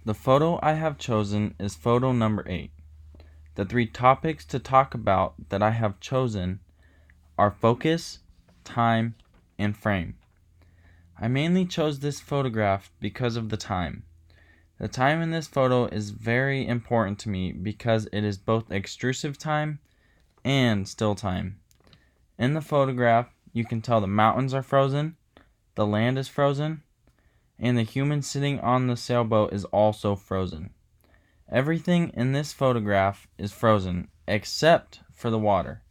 The photo I have chosen is photo number 8. The three topics to talk about that I have chosen are focus, time, and frame. I mainly chose this photograph because of the time. The time in this photo is very important to me because it is both extrusive time and still time. In the photograph, you can tell the mountains are frozen, the land is frozen, and the human sitting on the sailboat is also frozen. Everything in this photograph is frozen except for the water.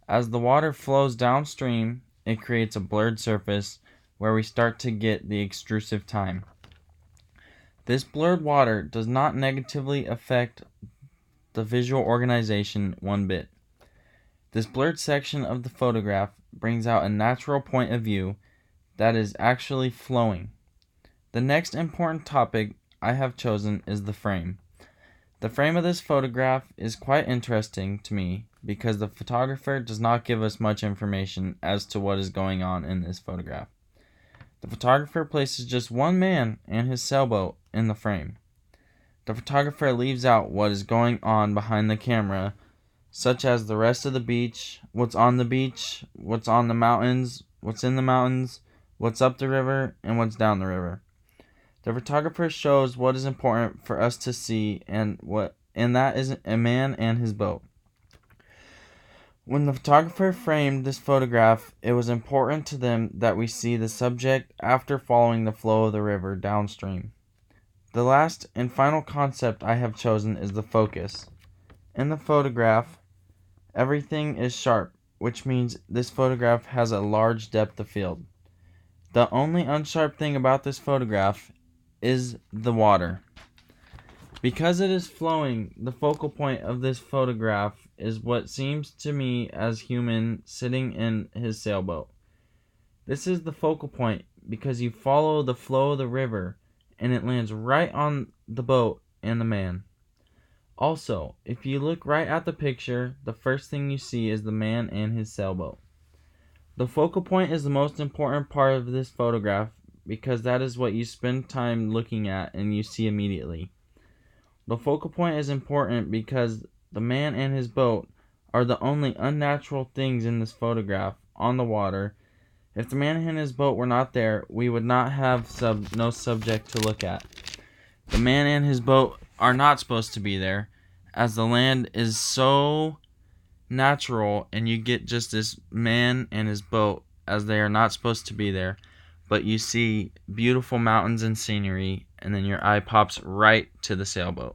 As the water flows downstream, it creates a blurred surface where we start to get the extrusive time. This blurred water does not negatively affect the visual organization one bit. This blurred section of the photograph brings out a natural point of view that is actually flowing. The next important topic I have chosen is the frame. The frame of this photograph is quite interesting to me because the photographer does not give us much information as to what is going on in this photograph. The photographer places just one man and his sailboat in the frame. The photographer leaves out what is going on behind the camera, such as the rest of the beach, what's on the beach, what's on the mountains, what's in the mountains, what's up the river, and what's down the river. The photographer shows what is important for us to see and that is a man and his boat. When the photographer framed this photograph, it was important to them that we see the subject after following the flow of the river downstream. The last and final concept I have chosen is the focus. In the photograph, everything is sharp, which means this photograph has a large depth of field. The only unsharp thing about this photograph is the water. Because it is flowing, the focal point of this photograph is what seems to me as human sitting in his sailboat. This is the focal point because you follow the flow of the river and it lands right on the boat and the man. Also, if you look right at the picture, the first thing you see is the man and his sailboat. The focal point is the most important part of this photograph because that is what you spend time looking at and you see immediately. The focal point is important because the man and his boat are the only unnatural things in this photograph on the water. If the man and his boat were not there, we would not have no subject to look at. The man and his boat are not supposed to be there, as the land is so natural and you get just this man and his boat as they are not supposed to be there, but you see beautiful mountains and scenery and then your eye pops right to the sailboat.